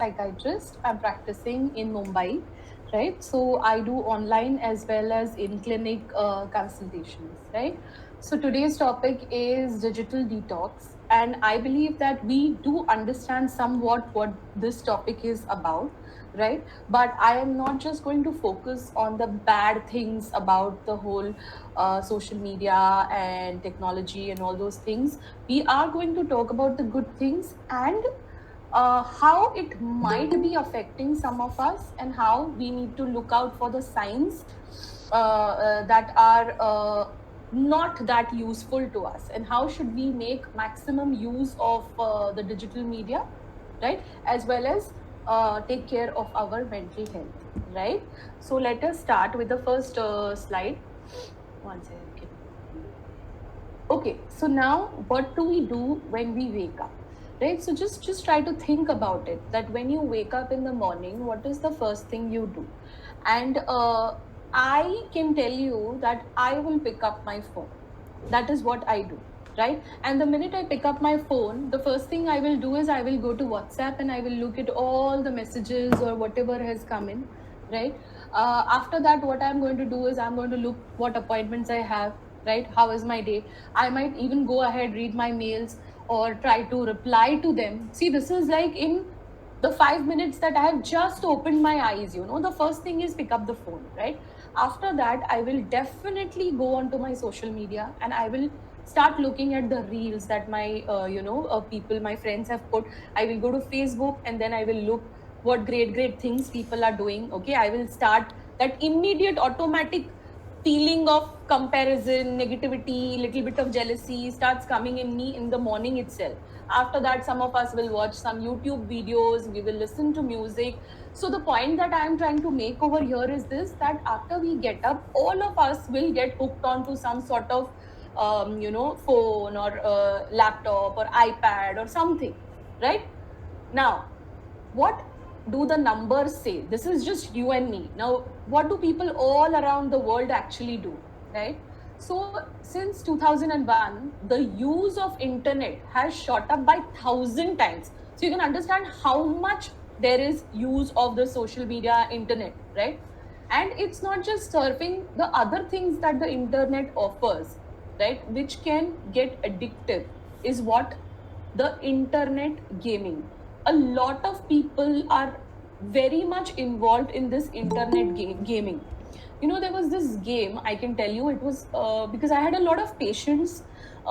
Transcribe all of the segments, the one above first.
psychiatrist. I'm practicing in Mumbai, right? So I do online as well as in clinic consultations, right? So today's topic is digital detox, and I believe that we do understand somewhat what this topic is about, right? But I am not just going to focus on the bad things about the whole social media and technology and all those things. We are going to talk about the good things and how it might be affecting some of us, and how we need to look out for the signs that are not that useful to us, and how should we make maximum use of the digital media, right, as well as take care of our mental health, right? So let us start with the first slide. One second. Okay, so now what do we do when we wake up, right? So just try to think about it, that when you wake up in the morning, what is the first thing you do? And I can tell you that I will pick up my phone. That is what I do, right? And the minute I pick up my phone, the first thing I will do is I will go to WhatsApp and I will look at all the messages or whatever has come in, right? After that, what I'm going to do is I'm going to look what appointments I have, right? How is my day? I might even go ahead, read my mails, or try to reply to them. See, this is like in the 5 minutes that I have just opened my eyes, the first thing is pick up the phone, right? After that, I will definitely go onto my social media and I will start looking at the reels that my people, my friends have put. I will go to Facebook and then I will look what great things people are doing. Okay, I will start that immediate automatic feeling of comparison, negativity, little bit of jealousy starts coming in me in the morning itself. After that, some of us will watch some YouTube videos, we will listen to music. So the point that I am trying to make over here is this, that after we get up, all of us will get hooked onto some sort of phone or laptop or iPad or something, right? Now, what do the numbers say? This is just you and me. Now, what do people all around the world actually do, right? So since 2001, the use of internet has shot up by 1,000 times. So you can understand how much there is use of the social media, internet, right? And it's not just surfing, the other things that the internet offers, right, which can get addictive, is what? The internet gaming. A lot of people are very much involved in this internet gaming. There was this game, I can tell you, it was because I had a lot of patience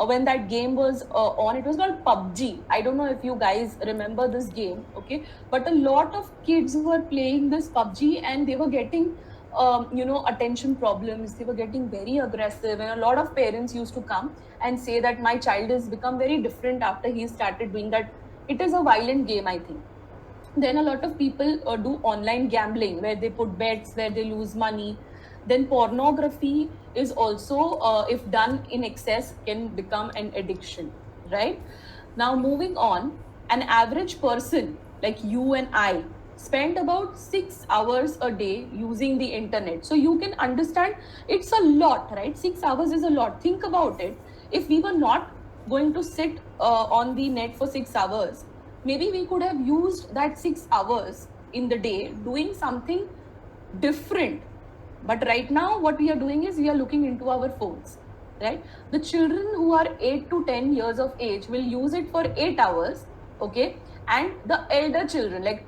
when that game was on. It was called PUBG. I don't know if you guys remember this game, okay? But a lot of kids were playing this PUBG and they were getting attention problems. They were getting very aggressive, and a lot of parents used to come and say that my child has become very different after he started doing that. It is a violent game, I think. Then a lot of people do online gambling, where they put bets, where they lose money. Then pornography is also, if done in excess, can become an addiction, right? Now, moving on, an average person like you and I spend about 6 hours a day using the internet. So you can understand it's a lot, right? 6 hours is a lot. Think about it. If we were not going to sit on the net for 6 hours, maybe we could have used that 6 hours in the day doing something different. But right now, what we are doing is we are looking into our phones, right? The children who are 8 to 10 years of age will use it for 8 hours, okay? And the elder children, like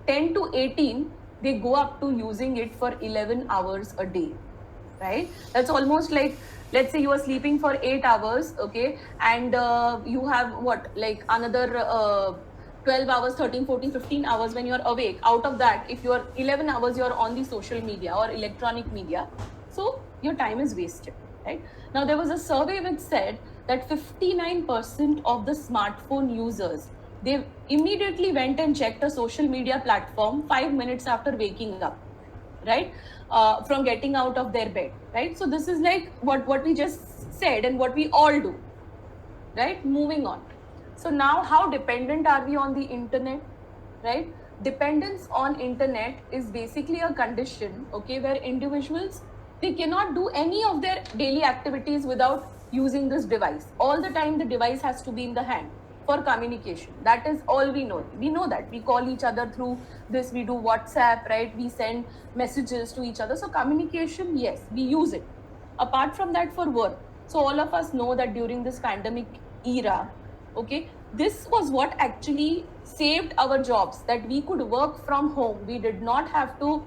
10 to 18, they go up to using it for 11 hours a day, right? That's almost like, let's say you are sleeping for 8 hours, okay? And you have what, like another 12 hours, 13, 14, 15 hours when you're awake. Out of that, if you're 11 hours, you're on the social media or electronic media. So your time is wasted, right? Now, there was a survey which said that 59% of the smartphone users, they immediately went and checked a social media platform 5 minutes after waking up, right? From getting out of their bed, right? So this is like what we just said and what we all do, right? Moving on. So now, how dependent are we on the internet, right? Dependence on internet is basically a condition, okay, where individuals, they cannot do any of their daily activities without using this device. All the time the device has to be in the hand. for communication. That is all we know. We know that we call each other through this, we do WhatsApp, right? We send messages to each other. So communication, yes, we use it. Apart from that, for work, so all of us know that during this pandemic era, okay, this was what actually saved our jobs, that we could work from home. We did not have to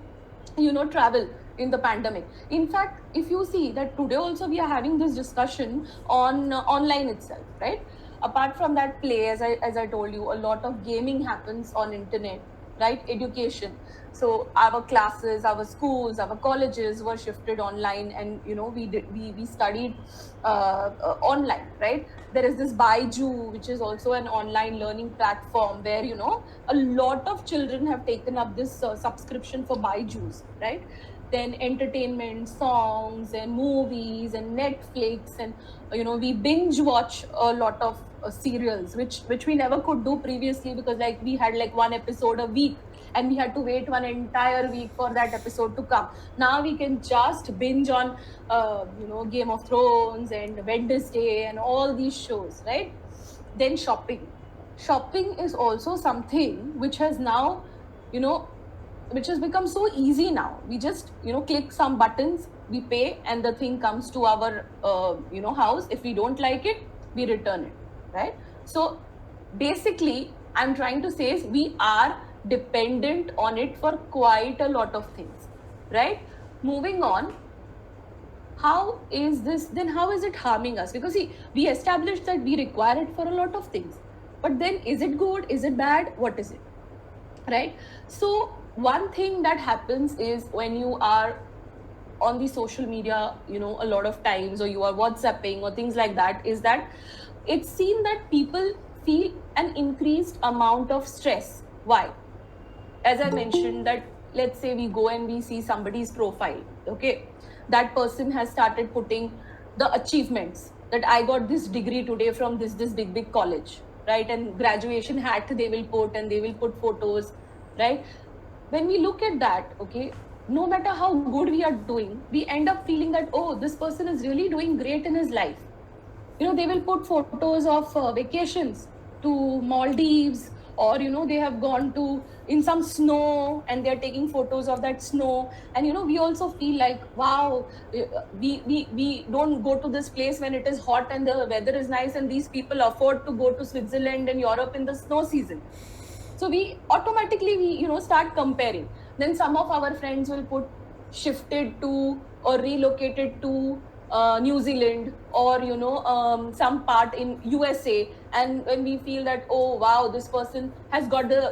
travel in the pandemic. In fact, if you see that today also we are having this discussion on online itself, right? Apart from that, play, as I told you, a lot of gaming happens on internet, right? Education, so our classes, our schools, our colleges were shifted online, and we studied online, right? There is this Baiju, which is also an online learning platform, where a lot of children have taken up this subscription for Baiju's, right? Then entertainment, songs and movies and Netflix, and we binge watch a lot of serials, which we never could do previously, because like we had like one episode a week, and we had to wait one entire week for that episode to come. Now we can just binge on Game of Thrones and Wednesday and all these shows, right? Then shopping is also something which has now which has become so easy now. We just click some buttons, we pay, and the thing comes to our house. If we don't like it, we return it, right? So basically, I'm trying to say is we are dependent on it for quite a lot of things, right? Moving on, how is it harming us? Because see, we established that we require it for a lot of things, but then is it good, is it bad, what is it, right? So one thing that happens is, when you are on the social media a lot of times, or you are WhatsApping or things like that, is that it's seen that people feel an increased amount of stress. Why? As I mentioned, that let's say we go and we see somebody's profile, okay, that person has started putting the achievements, that I got this degree today from this big college, right? And graduation hat they will put, and they will put photos, right? When we look at that, okay, no matter how good we are doing, we end up feeling that, oh, this person is really doing great in his life. They will put photos of vacations to Maldives, or they have gone to in some snow, and they're taking photos of that snow. And we also feel like, wow, we don't go to this place when it is hot and the weather is nice, and these people afford to go to Switzerland and Europe in the snow season. So we automatically start comparing. Then some of our friends will put shifted to or relocated to New Zealand, or some part in USA, and when we feel that, oh wow, this person has got the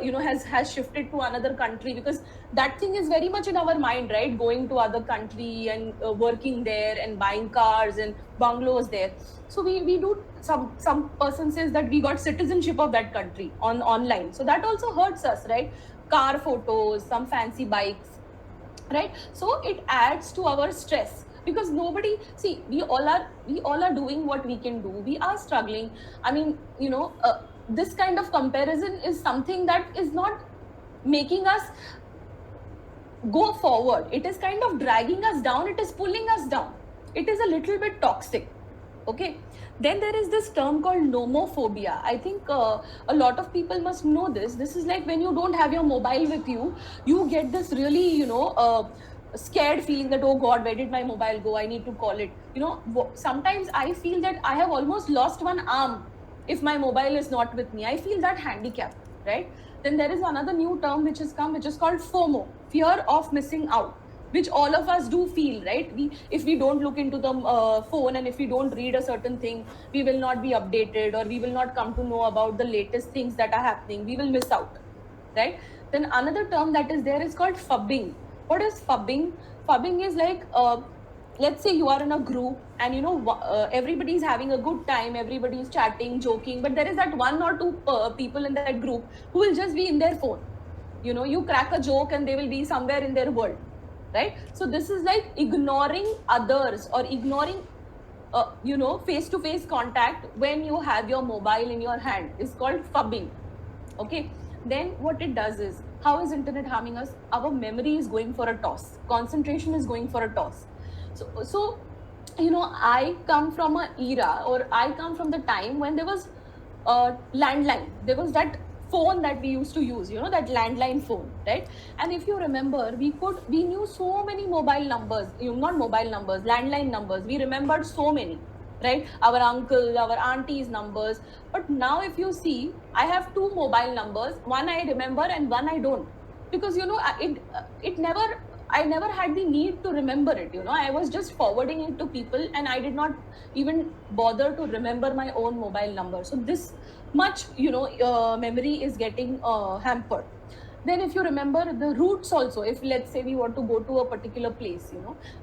has shifted to another country, because that thing is very much in our mind, right? Going to other country and working there and buying cars and bungalows there. So we do, some person says that we got citizenship of that country online, so that also hurts us, right? Car photos, some fancy bikes, right? So it adds to our stress, because nobody, see, we all are doing what we can do. We are struggling. I mean, this kind of comparison is something that is not making us go forward. It is kind of dragging us down, it is pulling us down. It is a little bit toxic, okay? Then there is this term called nomophobia. I think a lot of people must know this. This is like when you don't have your mobile with you, you get this really scared feeling that, oh god, where did my mobile go, I need to call it. Sometimes I feel that I have almost lost one arm if my mobile is not with me. I feel that handicap, right? Then there is another new term which has come, which is called FOMO, fear of missing out, which all of us do feel, right? If we don't look into the phone, and if we don't read a certain thing, we will not be updated, or we will not come to know about the latest things that are happening. We will miss out, right? Then another term that is there is called fubbing. What is fubbing? Fubbing is like, let's say you are in a group, and everybody is having a good time, everybody is chatting, joking, but there is that one or two people in that group who will just be in their phone. You crack a joke and they will be somewhere in their world, right? So this is like ignoring others, or ignoring face-to-face contact when you have your mobile in your hand. Is called fubbing, okay? Then what it does is, how is internet harming us? Our memory is going for a toss, concentration is going for a toss. So I come from an era, or I come from the time when there was landline. There was that phone that we used to use, that landline phone, right? And if you remember, we knew so many mobile numbers, not mobile numbers, landline numbers. We remembered so many, right? Our uncle, our auntie's numbers. But now if you see, I have two mobile numbers. One I remember and one I don't, because it never, I never had the need to remember it. I was just forwarding it to people, and I did not even bother to remember my own mobile number. So this much, memory is getting hampered. Then if you remember the routes also, if let's say we want to go to a particular place,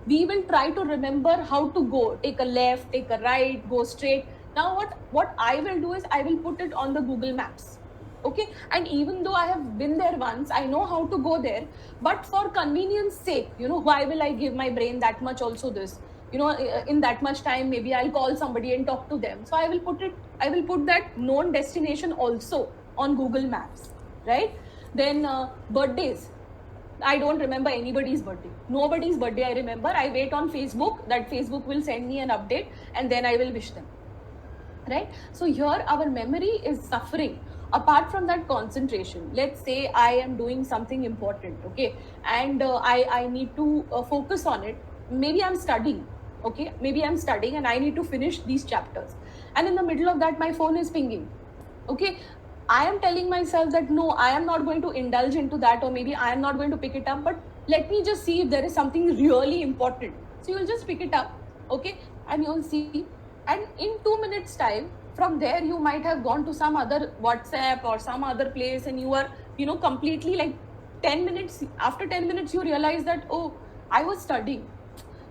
we will try to remember how to go, take a left, take a right, go straight. Now what I will do is I will put it on the Google Maps. Okay, and even though I have been there once, I know how to go there, but for convenience sake, why will I give my brain that much also this, in that much time maybe I'll call somebody and talk to them. So I will put that known destination also on Google Maps, right? Then birthdays, I don't remember anybody's birthday, nobody's birthday I remember. I wait on Facebook, that Facebook will send me an update, and then I will wish them, right? So here our memory is suffering. Apart from that concentration, let's say I am doing something important, okay, and I need to focus on it. Maybe I'm studying, okay, maybe I'm studying and I need to finish these chapters, and in the middle of that my phone is pinging, okay. I am telling myself that no, I am not going to indulge into that, or maybe I am not going to pick it up, but let me just see if there is something really important. So you'll just pick it up, okay, and you'll see, and in 2 minutes time, from there you might have gone to some other WhatsApp or some other place, and you are completely like 10 minutes, after 10 minutes you realize that, oh, I was studying,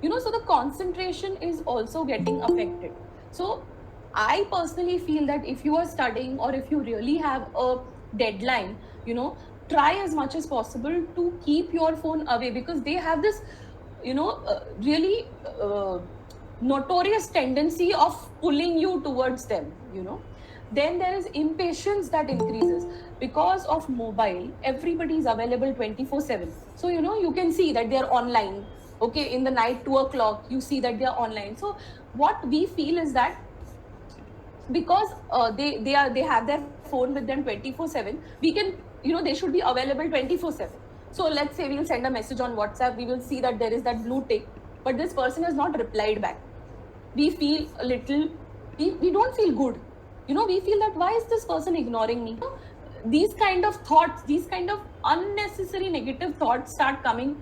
so the concentration is also getting affected. So I personally feel that if you are studying, or if you really have a deadline, try as much as possible to keep your phone away, because they have this really notorious tendency of pulling you towards them. Then there is impatience that increases because of mobile. Everybody is available 24/7, so you can see that they are online, okay, in the night 2 o'clock you see that they are online. So what we feel is that because they have their phone with them 24/7, we can, they should be available 24/7. So let's say we'll send a message on WhatsApp, we will see that there is that blue tick, but this person has not replied back. We feel a little, we don't feel good, we feel that why is this person ignoring me? These kind of thoughts, these kind of unnecessary negative thoughts start coming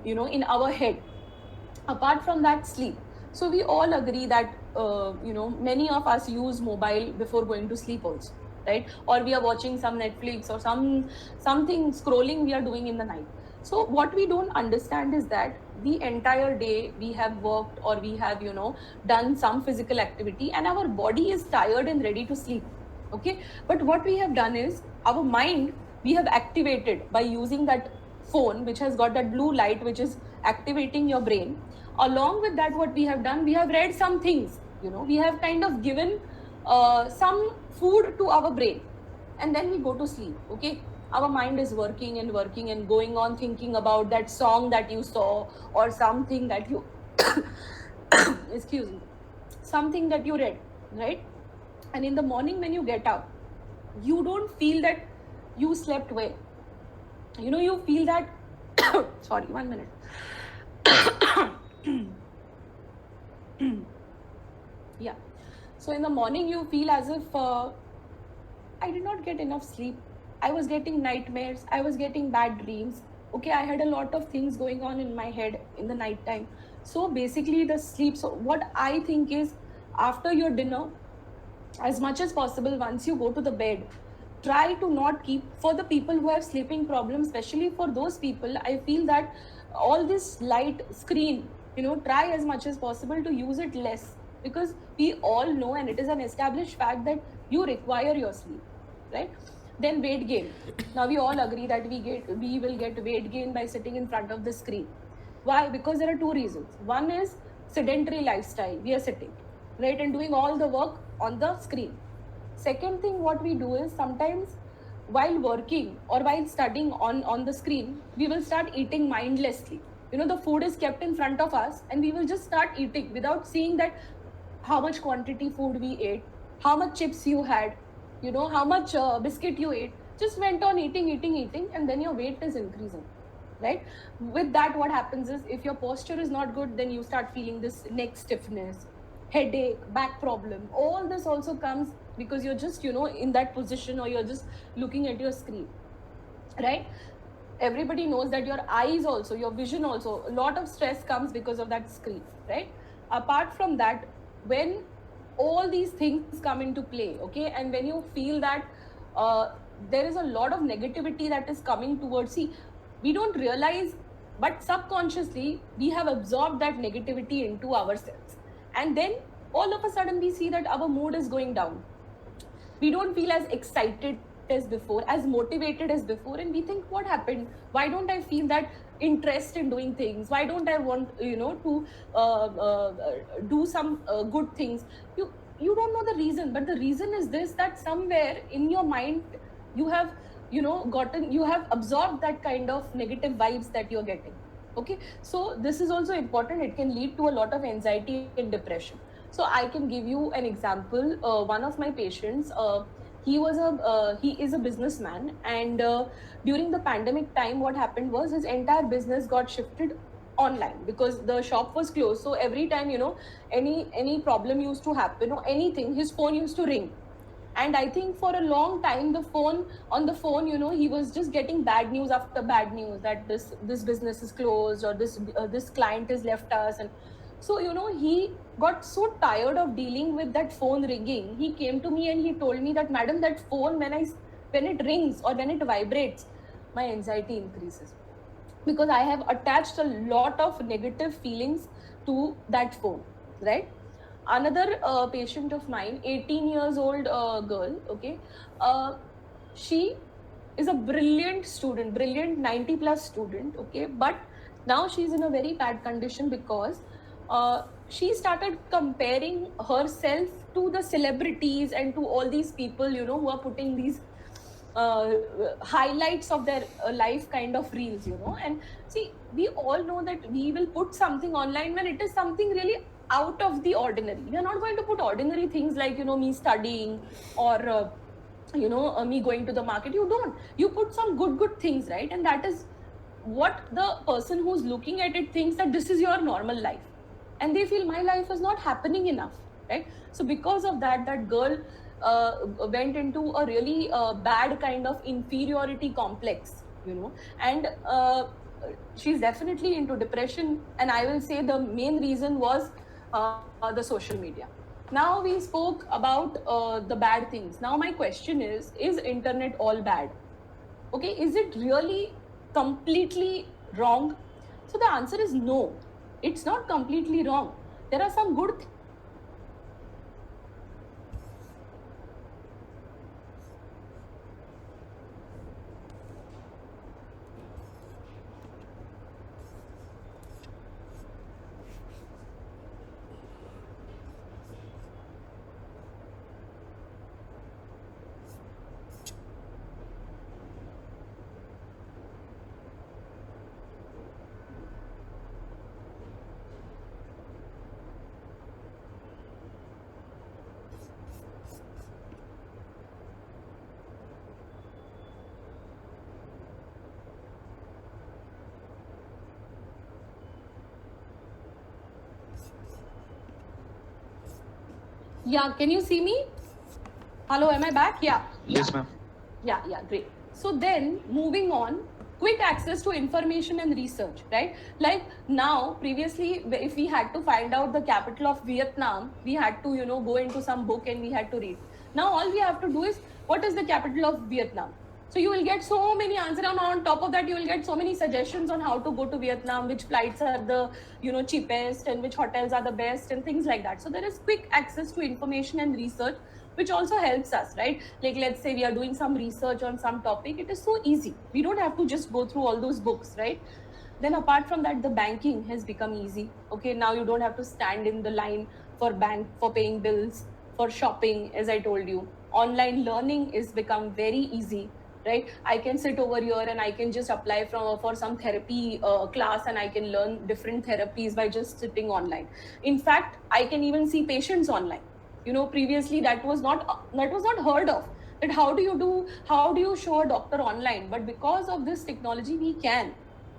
in our head. Apart from that, sleep. So we all agree that many of us use mobile before going to sleep also, right? Or we are watching some Netflix or something scrolling we are doing in the night. So what we don't understand is that the entire day we have worked, or we have done some physical activity, and our body is tired and ready to sleep, okay. But what we have done is our mind we have activated by using that phone, which has got that blue light which is activating your brain. Along with that, what we have done, we have read some things, we have kind of given some food to our brain, and then we go to sleep, okay. Our mind is working and working and going on thinking about that song that you saw, or something that you excuse me, something that you read, right? And in the morning when you get up, you don't feel that you slept well, you feel that sorry, 1 minute. Yeah, so in the morning you feel as if I did not get enough sleep, I was getting nightmares, I was getting bad dreams, okay, I had a lot of things going on in my head in the night time. So basically the sleep, so what I think is, after your dinner, as much as possible, once you go to the bed, try to not keep, for the people who have sleeping problems, especially for those people, I feel that all this light screen, try as much as possible to use it less, because we all know, and it is an established fact, that you require your sleep, right? Then weight gain. Now we all agree that we will get weight gain by sitting in front of the screen. Why? Because there are two reasons. One is sedentary lifestyle, we are sitting, right, and doing all the work on the screen. Second thing what we do is, sometimes while working or while studying on the screen, we will start eating mindlessly. The food is kept in front of us, and we will just start eating without seeing that how much quantity food we ate, how much chips you had, how much biscuit you ate. Just went on eating, and then your weight is increasing, right? With that, what happens is, if your posture is not good, then you start feeling this neck stiffness, headache, back problem. All this also comes because you're just, in that position, or you're just looking at your screen, right? Everybody knows that your eyes also, your vision also, a lot of stress comes because of that screen, right? Apart from that, when all these things come into play, okay, and when you feel that uh, there is a lot of negativity that is coming towards, see, we don't realize, but subconsciously we have absorbed that negativity into ourselves, and then all of a sudden we see that our mood is going down. We don't feel as excited as before, as motivated as before, and we think, what happened? Why don't I feel that interest in doing things? Why don't I want, to do some good things? You don't know the reason, but the reason is this, that somewhere in your mind you have, you have absorbed that kind of negative vibes that you're getting. Okay, so this is also important. It can lead to a lot of anxiety and depression. So I can give you an example. One of my patients, he is a businessman, and during the pandemic time, what happened was, his entire business got shifted online because the shop was closed. So every time, any problem used to happen or anything, his phone used to ring. And I think for a long time, the phone, he was just getting bad news after bad news, that this business is closed, or this client has left us. And so, he got so tired of dealing with that phone ringing. He came to me and he told me that, madam, that phone, when it rings or when it vibrates, my anxiety increases, because I have attached a lot of negative feelings to that phone, right? Another patient of mine, 18 years old girl, okay, she is a brilliant student, brilliant 90 plus student, okay, but now she's in a very bad condition because she started comparing herself to the celebrities and to all these people, who are putting these uh, highlights of their life kind of reels, and see, we all know that we will put something online when it is something really out of the ordinary. We are not going to put ordinary things like, me studying, or me going to the market. You don't. You put some good things, right? And that is what the person who's looking at it thinks, that this is your normal life, and they feel my life is not happening enough, right? So because of that, that girl went into a really bad kind of inferiority complex, and she's definitely into depression. And I will say the main reason was the social media. Now we spoke about the bad things. Now my question is internet all bad? Okay, is it really completely wrong? So the answer is no, it's not completely wrong. There are some good things that are there on internet, right? Yeah, can you see me? Hello, am I back? Yeah. Yes, ma'am. Yeah, great. So then moving on, quick access to information and research, right? Like now, previously, if we had to find out the capital of Vietnam, we had to, go into some book and we had to read. Now all we have to do is, what is the capital of Vietnam? So you will get so many answers, and on top of that, you will get so many suggestions on how to go to Vietnam, which flights are the, cheapest, and which hotels are the best, and things like that. So there is quick access to information and research, which also helps us, right? Like, let's say we are doing some research on some topic, it is so easy. We don't have to just go through all those books, right? Then apart from that, the banking has become easy. Okay, now you don't have to stand in the line for bank, for paying bills, for shopping. As I told you, online learning is become very easy, right? I can sit over here and I can just apply for some therapy class, and I can learn different therapies by just sitting online. In fact, I can even see patients online. Previously that was not heard of, that how do you show a doctor online, but because of this technology we can,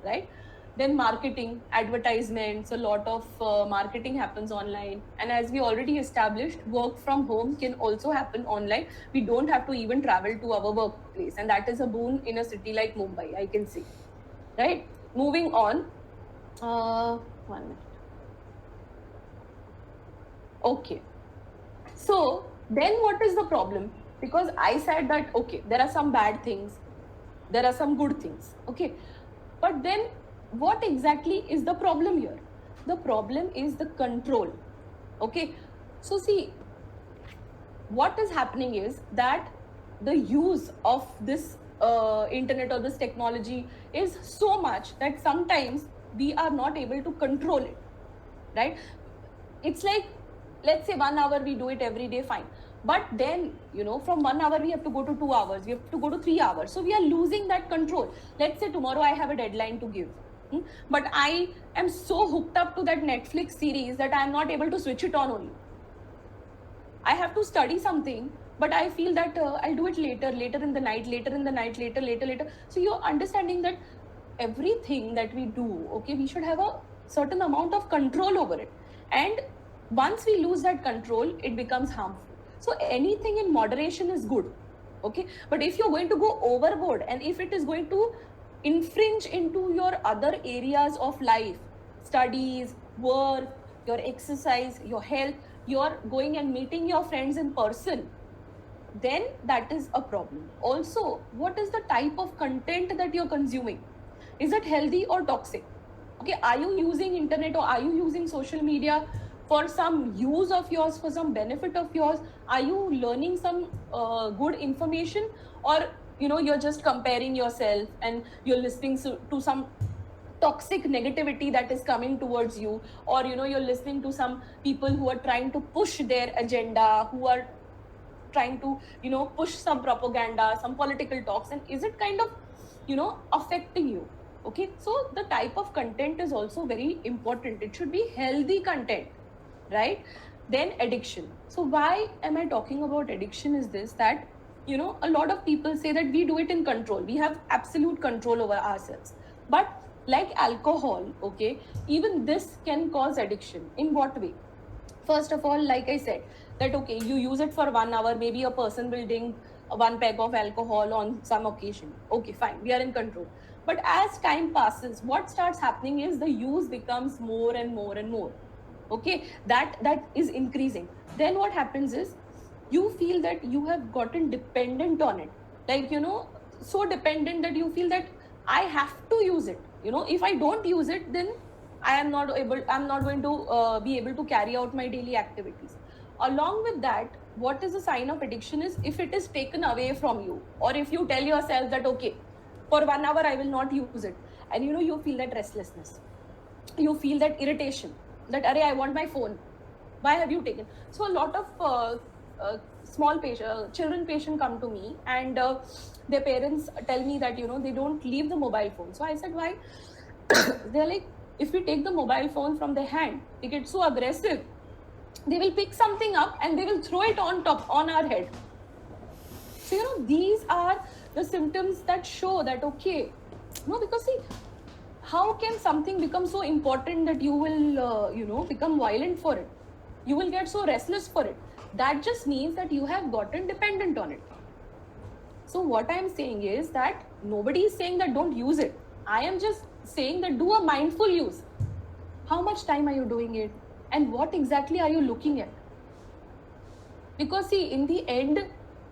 right? Then marketing, advertisements, a lot of marketing happens online, and as we already established, work from home can also happen online. We don't have to even travel to our workplace, and that is a boon in a city like Mumbai, I can say, right? Moving on, 1 minute. Okay, so then what is the problem? Because I said that, okay, there are some bad things, there are some good things, okay, but then what exactly is the problem here? The problem is the control. Okay, so see, what is happening is that the use of this internet or this technology is so much that sometimes we are not able to control it, right? It's like, let's say 1 hour we do it every day, fine, but then from 1 hour we have to go to 2 hours, we have to go to 3 hours, so we are losing that control. Let's say tomorrow I have a deadline to give, but I am so hooked up to that Netflix series that I am not able to switch it on only. I have to study something, but I feel that I'll do it later in the night, later. So you're understanding that everything that we do, okay, we should have a certain amount of control over it. And once we lose that control, it becomes harmful. So anything in moderation is good, okay? But if you're going to go overboard, and if it is going to infringe into your other areas of life, studies, work, your exercise, your health, you're going and meeting your friends in person, then that is a problem. Also, what is the type of content that you're consuming? Is it healthy or toxic? Okay, are you using internet or are you using social media for some use of yours, for some benefit of yours? Are you learning some good information, or you're just comparing yourself and you're listening to some toxic negativity that is coming towards you, or you're listening to some people who are trying to push their agenda, who are trying to push some propaganda, some political talks, and is it kind of affecting you? Okay, so the type of content is also very important. It should be healthy content, right? Then addiction. So why am I talking about addiction is this, that a lot of people say that we do it in control, we have absolute control over ourselves, but like alcohol, okay, even this can cause addiction. In what way? First of all, like I said, that okay, you use it for 1 hour, maybe a person will drink one peg of alcohol on some occasion, okay, fine, we are in control. But as time passes, what starts happening is the use becomes more and more and more, okay, that is increasing. Then what happens is you feel that you have gotten dependent on it, like so dependent that you feel that I have to use it. If I don't use it, then I'm not going to be able to carry out my daily activities. Along with that, what is a sign of addiction is if it is taken away from you, or if you tell yourself that okay, for 1 hour I will not use it, and you feel that restlessness, you feel that irritation, that array, I want my phone, why have you taken? So a lot of small children patient come to me, and their parents tell me that they don't leave the mobile phone. So I said, why? They're like, if we take the mobile phone from their hand, they get so aggressive, they will pick something up and they will throw it on our head. So these are the symptoms that show that okay, because see, how can something become so important that you will become violent for it, you will get so restless for it? That just means that you have gotten dependent on it. So what I am saying is that nobody is saying that don't use it. I am just saying that do a mindful use. How much time are you doing it, and what exactly are you looking at? Because see, in the end,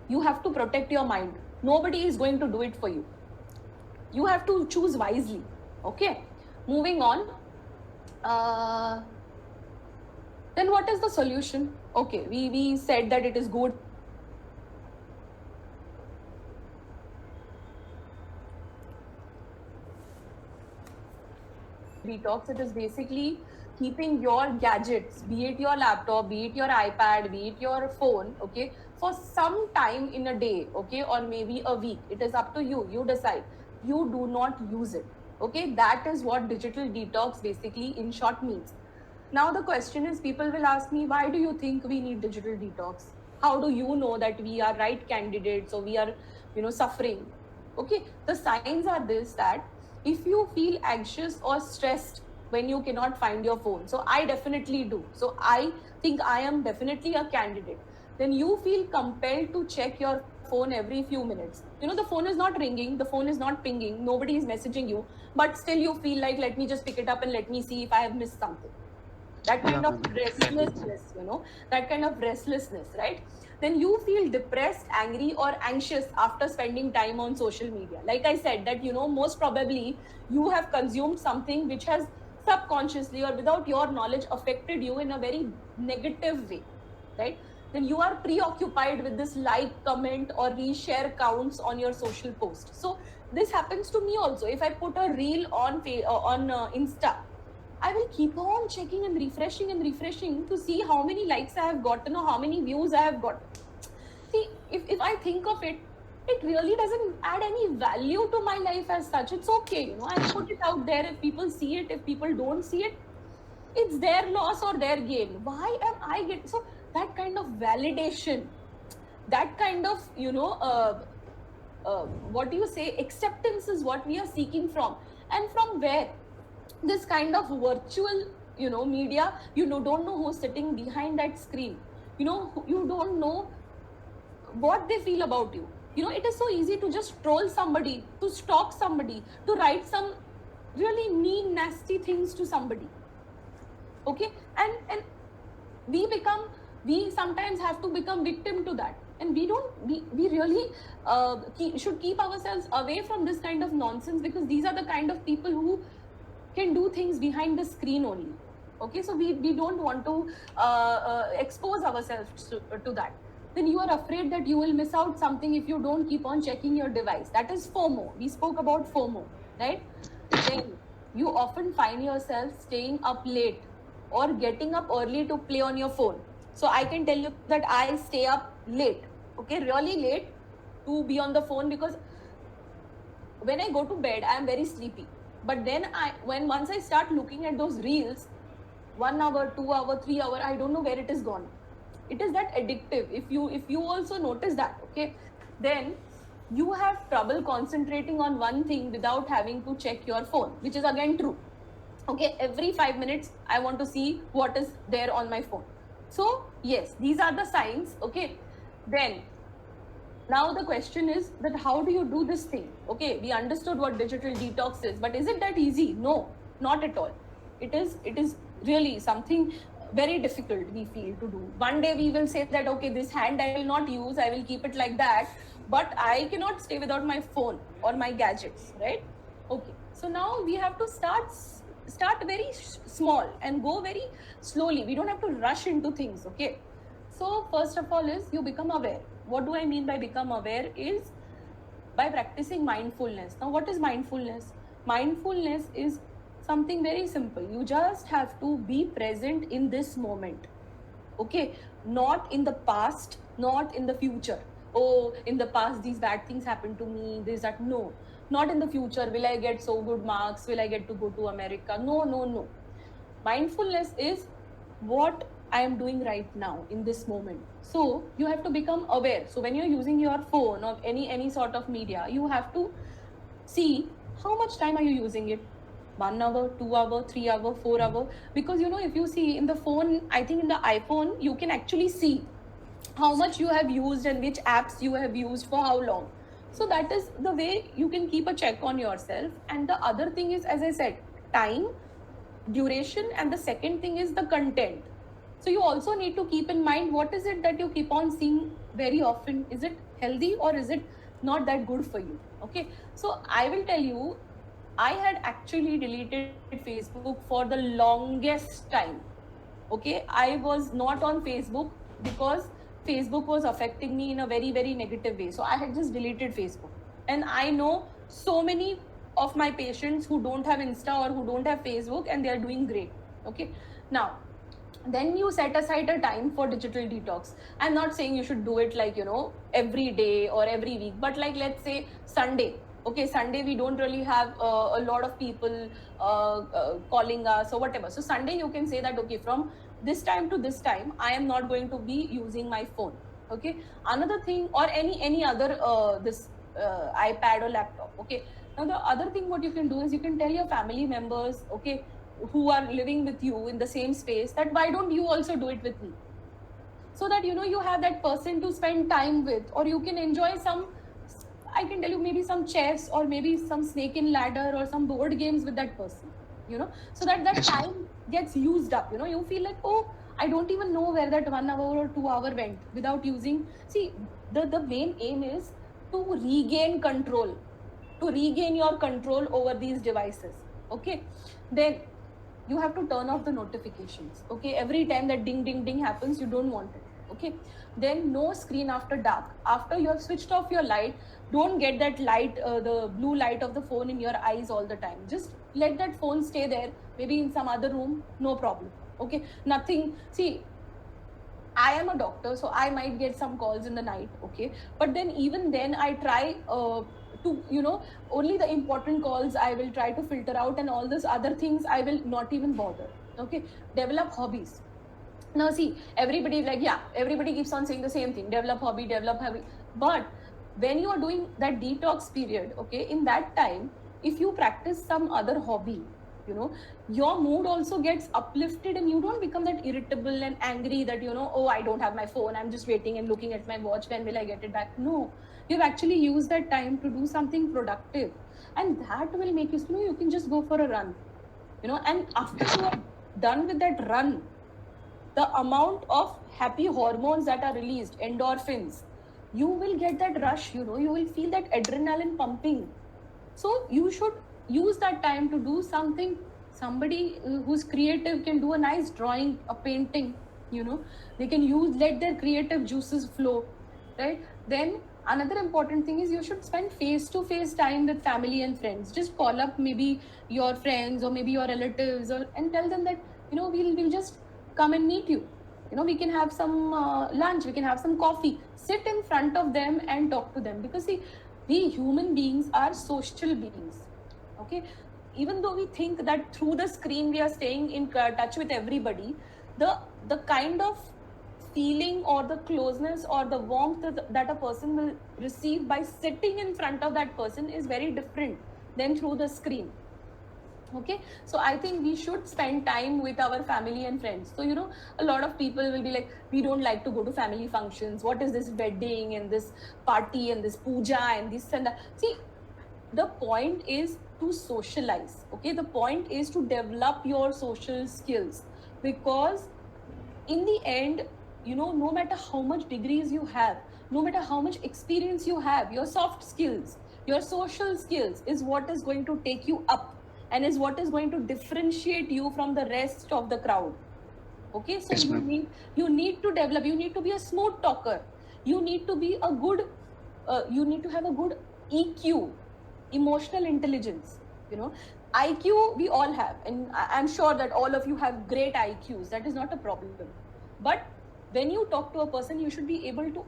you have to protect your mind. Nobody is going to do it for you. You have to choose wisely. Okay, moving on. Then what is the solution? Okay, we said that it is good. Detox, it is basically keeping your gadgets, be it your laptop, be it your iPad, be it your phone, okay, for some time in a day, okay, or maybe a week. It is up to you. You decide. You do not use it. Okay, that is what digital detox basically in short means. Now the question is, people will ask me, why do you think we need digital detox? How do you know that we are right candidates or we are, suffering? Okay, the signs are this, that if you feel anxious or stressed when you cannot find your phone, so I definitely do. So I think I am definitely a candidate. Then you feel compelled to check your phone every few minutes. The phone is not ringing, the phone is not pinging, nobody is messaging you, but still you feel like, let me just pick it up and let me see if I have missed something. That Yeah, kind of ma'am, exactly. restlessness, that kind of restlessness, right? Then you feel depressed, angry, or anxious after spending time on social media. Like I said, that most probably you have consumed something which has subconsciously or without your knowledge affected you in a very negative way, right? Then you are preoccupied with this like, comment, or reshare counts on your social post. So this happens to me also. If I put a reel on Insta, I will keep on checking and refreshing to see how many likes I have gotten or how many views I have gotten. See, if I think of it, it really doesn't add any value to my life as such. It's okay, I put it out there. If people see it, if people don't see it, it's their loss or their gain. Why am I getting so that kind of validation, that kind of what do you say, acceptance is what we are seeking from, and from where? This kind of virtual media. Don't know who's sitting behind that screen. You don't know what they feel about you. It is so easy to just troll somebody, to stalk somebody, to write some really mean, nasty things to somebody. Okay, and we sometimes have to become victim to that, and we really should keep ourselves away from this kind of nonsense, because these are the kind of people who can do things behind the screen only. Okay, so we don't want to expose ourselves to that. Then you are afraid that you will miss out something if you don't keep on checking your device. That is FOMO. We spoke about FOMO, right? Then you often find yourself staying up late or getting up early to play on your phone. So I can tell you that I stay up late, okay, really late, to be on the phone, because when I go to bed, I am very sleepy. But then once I start looking at those reels, 1 hour, 2 hour, 3 hour, I don't know where it is gone. It is that addictive. If you also notice that, okay, then you have trouble concentrating on one thing without having to check your phone, which is again true. Okay, every 5 minutes I want to see what is there on my phone. So yes, these are the signs. Okay, then now the question is that how do you do this thing? Okay, we understood what digital detox is, but is it that easy? No, not at all. It is really something very difficult, we feel, to do. One day we will say that, okay, this hand I will not use, I will keep it like that, but I cannot stay without my phone or my gadgets, right? Okay, so now we have to start very small and go very slowly. We don't have to rush into things. Okay, so first of all is you become aware. What do I mean by become aware? Is by practicing mindfulness. Now what is mindfulness? Mindfulness is something very simple. You just have to be present in this moment. Okay, not in the past, not in the future. Oh, in the past these bad things happened to me, this, that. No, not in the future, will I get so good marks, will I get to go to America? No, no, no. Mindfulness is what I am doing right now in this moment. So you have to become aware. So when you're using your phone or any sort of media, you have to see how much time are you using it. 1 hour, 2 hour, 3 hour, 4 hour. Because if you see in the phone, I think in the iPhone, you can actually see how much you have used and which apps you have used for how long. So that is the way you can keep a check on yourself. And the other thing is, as I said, time, duration, and the second thing is the content. So you also need to keep in mind, what is it that you keep on seeing very often? Is it healthy or is it not that good for you? Okay, so I will tell you, I had actually deleted Facebook for the longest time. Okay, I was not on Facebook because Facebook was affecting me in a very, very negative way. So I had just deleted Facebook. And I know so many of my patients who don't have Insta or who don't have Facebook, and they are doing great. Okay, now then you set aside a time for digital detox. I'm not saying you should do it like every day or every week, but like, let's say Sunday. Okay, Sunday we don't really have a lot of people calling us or whatever. So Sunday you can say that, okay, from this time to this time I am not going to be using my phone. Okay, another thing, or any other this iPad or laptop. Okay, now the other thing what you can do is you can tell your family members, okay, who are living with you in the same space, that why don't you also do it with me, so that you have that person to spend time with, or you can enjoy some, I can tell you, maybe some chess or maybe some snake and ladder or some board games with that person, so that that Yes, time gets used up. You feel like, oh, I don't even know where that 1 hour or 2 hour went without using. See, the main aim is to regain control, to regain your control over these devices. Okay, then you have to turn off the notifications. Okay, every time that ding ding ding happens, you don't want it. Okay, then no screen after dark. After you have switched off your light, don't get that light, the blue light of the phone in your eyes all the time. Just let that phone stay there, maybe in some other room, no problem. Okay, nothing. See, I am a doctor, so I might get some calls in the night. Okay, but then even then I try to, only the important calls I will try to filter out, and all these other things I will not even bother. Okay, develop hobbies. Now see, everybody like, yeah, everybody keeps on saying the same thing, develop hobby. But when you are doing that detox period, okay, in that time, if you practice some other hobby, your mood also gets uplifted, and you don't become that irritable and angry that, oh, I don't have my phone, I'm just waiting and looking at my watch, when will I get it back. No, you've actually used that time to do something productive, and that will make you, you can just go for a run, and after you are done with that run, the amount of happy hormones that are released, endorphins, you will get that rush, you will feel that adrenaline pumping. So you should use that time to do something. Somebody who's creative can do a nice drawing, a painting, they can use, let their creative juices flow, right? Then another important thing is you should spend face to face time with family and friends. Just call up maybe your friends or maybe your relatives, and tell them that, we'll just come and meet you. We can have some lunch, we can have some coffee, sit in front of them and talk to them. Because see, we human beings are social beings. Okay, even though we think that through the screen we are staying in touch with everybody, the kind of feeling or the closeness or the warmth that a person will receive by sitting in front of that person is very different than through the screen. Okay, so I think we should spend time with our family and friends. So a lot of people will be like, we don't like to go to family functions, what is this wedding and this party and this puja and this and that. See, the point is to socialize. Okay, the point is to develop your social skills, because in the end, no matter how much degrees you have, no matter how much experience you have, your soft skills, your social skills is what is going to take you up, and is what is going to differentiate you from the rest of the crowd. Okay, so yes, ma'am. you need to develop, you need to be a smooth talker, you need to be a good you need to have a good EQ, emotional intelligence. IQ we all have, and I'm sure that all of you have great IQs, that is not a problem. But when you talk to a person, you should be able to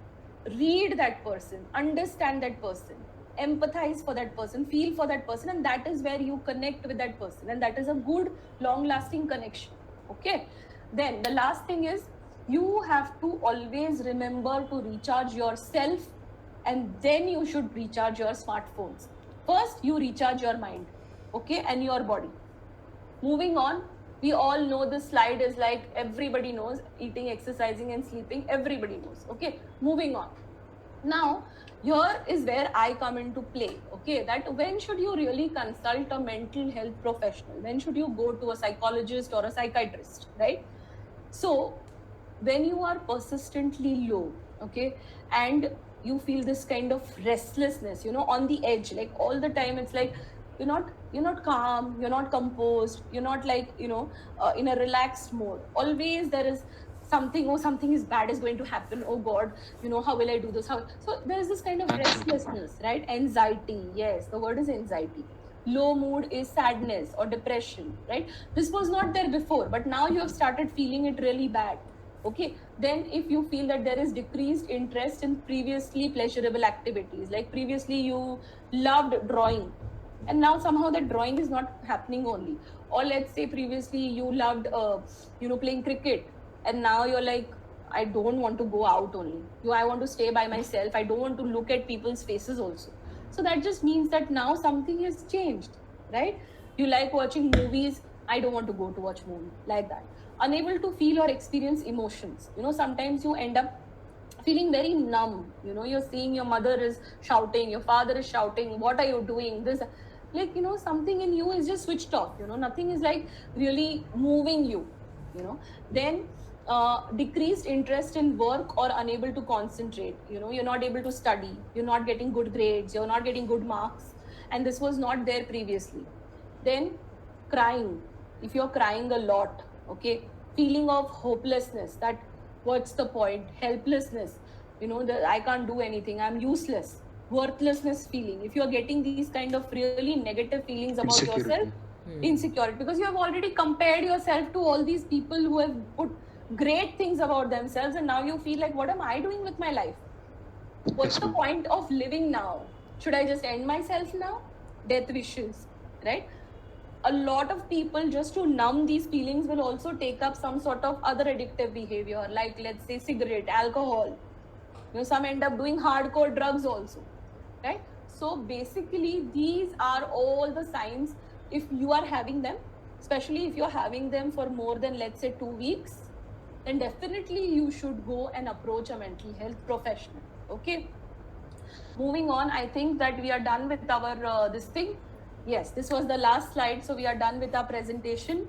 read that person, understand that person, empathize for that person, feel for that person, and that is where you connect with that person, and that is a good long lasting connection. Okay, then the last thing is, you have to always remember to recharge yourself, and then you should recharge your smartphones. First you recharge your mind, okay, and your body. Moving on, we all know this slide is like, everybody knows, eating, exercising and sleeping, everybody knows. Okay, moving on. Now here is where I come into play. Okay, that when should you really consult a mental health professional, when should you go to a psychologist or a psychiatrist, right? So when you are persistently low, okay, and you feel this kind of restlessness, on the edge, like all the time, it's like you're not calm, you're not composed, you're not like, in a relaxed mode. Always there is something, oh, something is bad is going to happen, oh god, how will I do this, how. So there is this kind of Absolutely. restlessness, right? Anxiety, yes, the word is anxiety. Low mood is sadness or depression, right? This was not there before, but now you have started feeling it really bad. Okay, then if you feel that there is decreased interest in previously pleasurable activities, like previously you loved drawing and now somehow that drawing is not happening only, or let's say previously you loved playing cricket and now you're like, I don't want to go out only, I want to stay by myself, I don't want to look at people's faces also. So that just means that now something has changed, right? You like watching movies, I don't want to go to watch movie, like that. Unable to feel or experience emotions, sometimes you end up feeling very numb. You're seeing your mother is shouting, your father is shouting, what are you doing, this, like, something in you is just switched off, nothing is like really moving you, then decreased interest in work or unable to concentrate, you're not able to study, you're not getting good grades, you're not getting good marks, and this was not there previously. Then crying, if you're crying a lot, okay, feeling of hopelessness, that what's the point, helplessness, that I can't do anything, I'm useless, worthlessness feeling, if you're getting these kind of really negative feelings about yourself, insecurity, because you have already compared yourself to all these people who have put great things about themselves, and now you feel like, what am I doing with my life? What's the point of living now? Should I just end myself now? Death wishes, right? A lot of people, just to numb these feelings, will also take up some sort of other addictive behavior, like let's say cigarette, alcohol. Some end up doing hardcore drugs also, right? So basically these are all the signs. If you are having them, especially if you're having them for more than, let's say, 2 weeks, then definitely you should go and approach a mental health professional. Okay, moving on, I think that we are done with our this thing. Yes, this was the last slide, so we are done with our presentation.